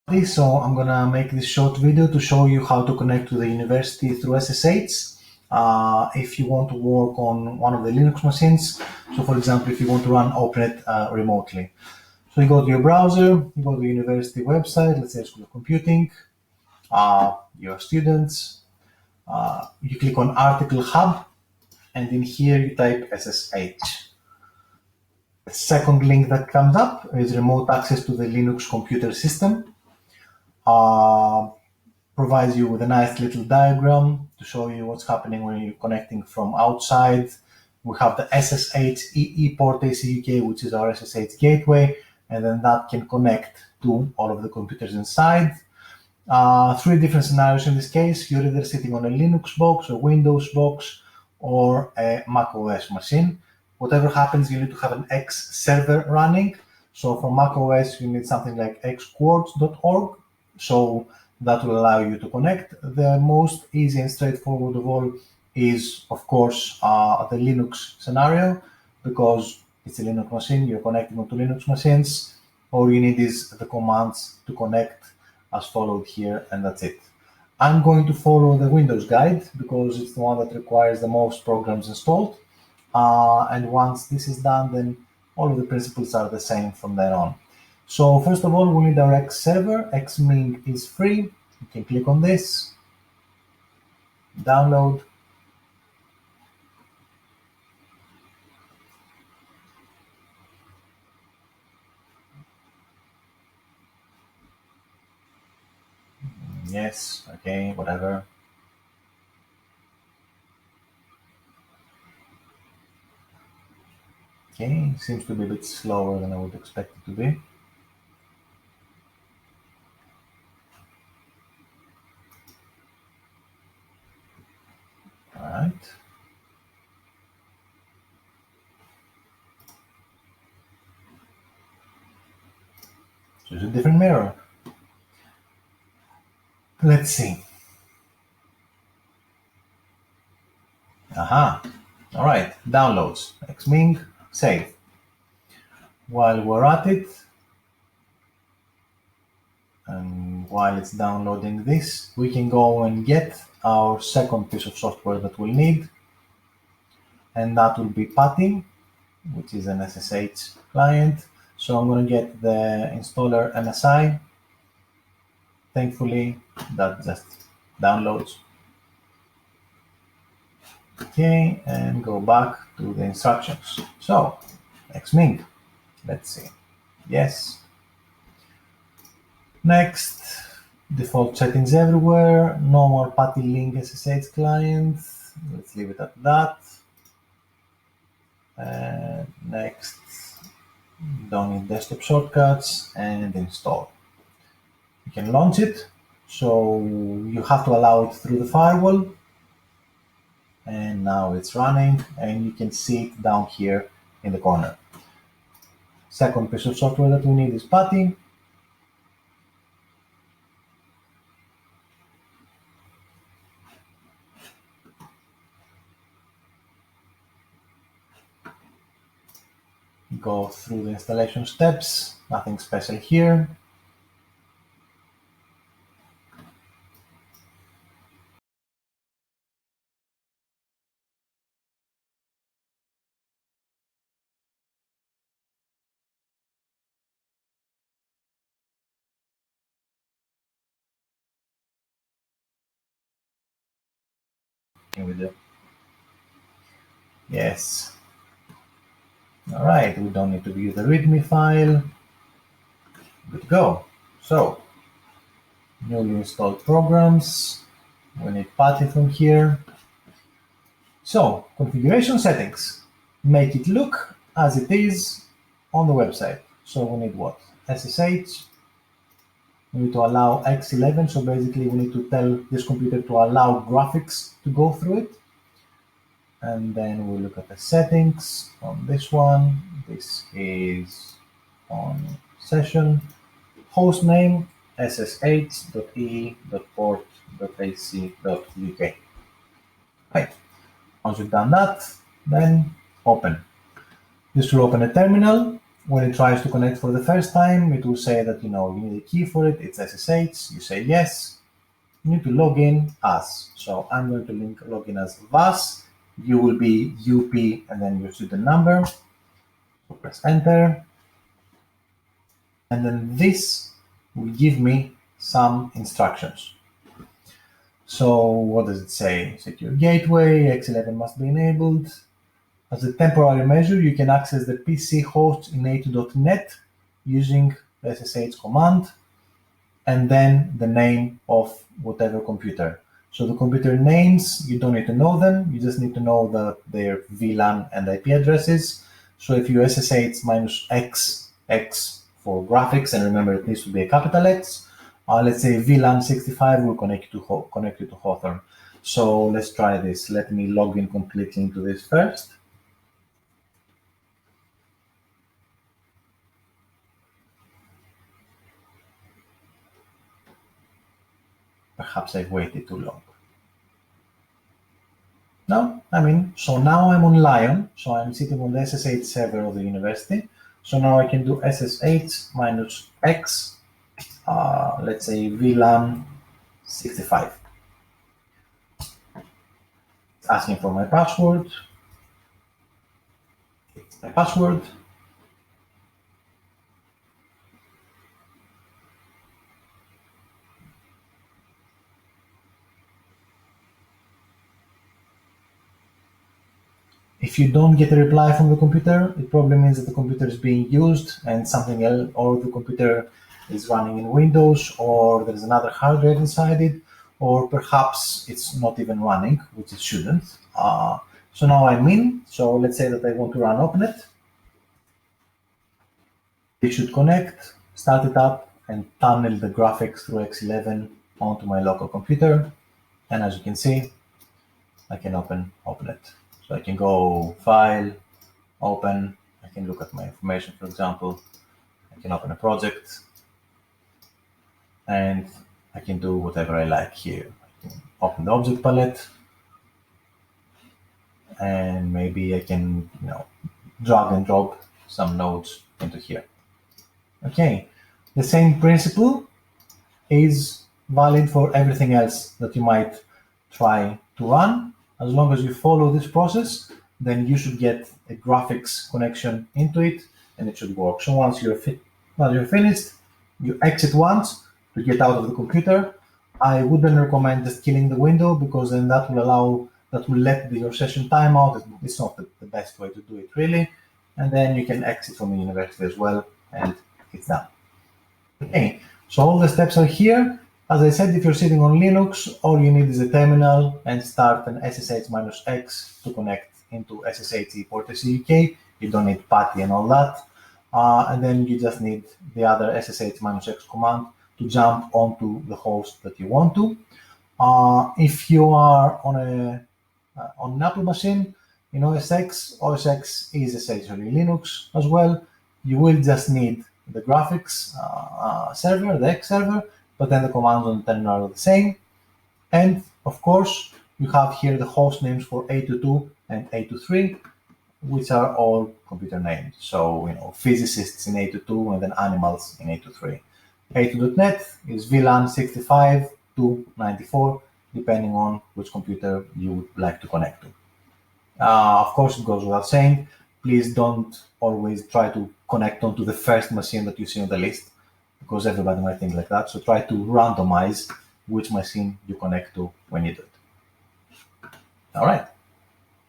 So I'm gonna make this short video to show you how to connect to the university through SSH. If you want to work on one of the Linux machines, so for example, if you want to run OpenNet remotely. So you go to your browser, you go to the university website, let's say School of Computing, your students, you click on Article Hub, and in here you type SSH. The second link that comes up is remote access to the Linux computer system. Provides you with a nice little diagram to show you what's happening when you're connecting from outside. We have the SSH EE port AC UK, which is our SSH gateway, and then that can connect to all of the computers inside. Three different scenarios in this case. You're either sitting on a Linux box, a Windows box, or a Mac OS machine. Whatever happens, you need to have an X server running. So for Mac OS, you need something like xquartz.org. So that will allow you to connect. The most easy and straightforward of all is, of course, the Linux scenario, because it's a Linux machine, you're connecting onto Linux machines. All you need is the commands to connect as followed here, and that's it. I'm going to follow the Windows guide because it's the one that requires the most programs installed. And once this is done, then all of the principles are the same from then on. So first of all, we need our X server. Xming is free. You can click on this, download. Yes, okay, whatever. Okay, seems to be a bit slower than I would expect it to be. All right. So it's a different mirror. Let's see. Aha. All right, downloads. Xming, save. While we're at it, and while it's downloading this, we can go and get our second piece of software that we'll need, and that will be PuTTY, which is an SSH client. So I'm going to get the installer MSI. Thankfully, that just downloads. Okay, and go back to the instructions. So, Xming, let's see. Yes. Next, default settings everywhere. No more PuTTY link SSH client. Let's leave it at that. Next, don't need desktop shortcuts, and install. You can launch it, so you have to allow it through the firewall, and now it's running, and you can see it down here in the corner. Second piece of software that we need is PuTTY. Go through the installation steps, nothing special here. Here we do. Yes. All right, we don't need to view the README file. Good to go. So, newly installed programs. We need PuTTY from here. So, configuration settings. Make it look as it is on the website. So we need what? SSH. We need to allow X11. So basically we need to tell this computer to allow graphics to go through it. And then we look at the settings on this one. This is on session. Host name, ssh.e.port.ac.uk. Right. Once you've done that, then open. This will open a terminal. When it tries to connect for the first time, it will say that you need a key for it. It's SSH. You say yes. You need to log in as. So I'm going to log in as VAS. You will be UP and then your student number. So press enter. And then this will give me some instructions. So what does it say? Secure gateway, X11 must be enabled. As a temporary measure, you can access the PC host in a2.net using the SSH command and then the name of whatever computer. So the computer names, you don't need to know them. You just need to know their VLAN and IP addresses. So if you SSH -X, X for graphics, and remember it needs to be a capital X, let's say VLAN 65 will connect you to Hawthorne. So let's try this. Let me log in completely into this first. Perhaps I've waited too long. No, so now I'm on Lion, so I'm sitting on the SSH server of the university. So now I can do SSH -X, let's say VLAN 65. It's asking for my password. It's my password. If you don't get a reply from the computer, it probably means that the computer is being used and something else, or the computer is running in Windows, or there's another hard drive inside it, or perhaps it's not even running, which it shouldn't. So now I'm in. So let's say that I want to run OpenNet. It should connect, start it up, and tunnel the graphics through X11 onto my local computer. And as you can see, I can open OpenNet. So I can go File, Open. I can look at my information, for example. I can open a project, and I can do whatever I like here. I can open the object palette, and maybe I can, drag and drop some nodes into here. Okay, the same principle is valid for everything else that you might try to run. As long as you follow this process, then you should get a graphics connection into it, and it should work. So once you're finished, you exit once to get out of the computer. I wouldn't recommend just killing the window, because then that will let your session time out. It's not the best way to do it, really. And then you can exit from the university as well, and it's done. Okay, so all the steps are here. As I said, if you're sitting on Linux, all you need is a terminal and start an SSH-X to connect into SSH port UK. You don't need PATI and all that. And then you just need the other SSH-X command to jump onto the host that you want to. If you are on an Apple machine, in OS X is essentially Linux as well. You will just need the graphics server, the X server, but then the commands on the terminal are the same. And of course, you have here the host names for 822 and 823, which are all computer names. So, physicists in 822 and then animals in 823. 8.net is VLAN 65 to 94, depending on which computer you would like to connect to. Of course, it goes without saying, please don't always try to connect onto the first machine that you see on the list, because everybody might think like that. So try to randomize which machine you connect to when you do it. All right.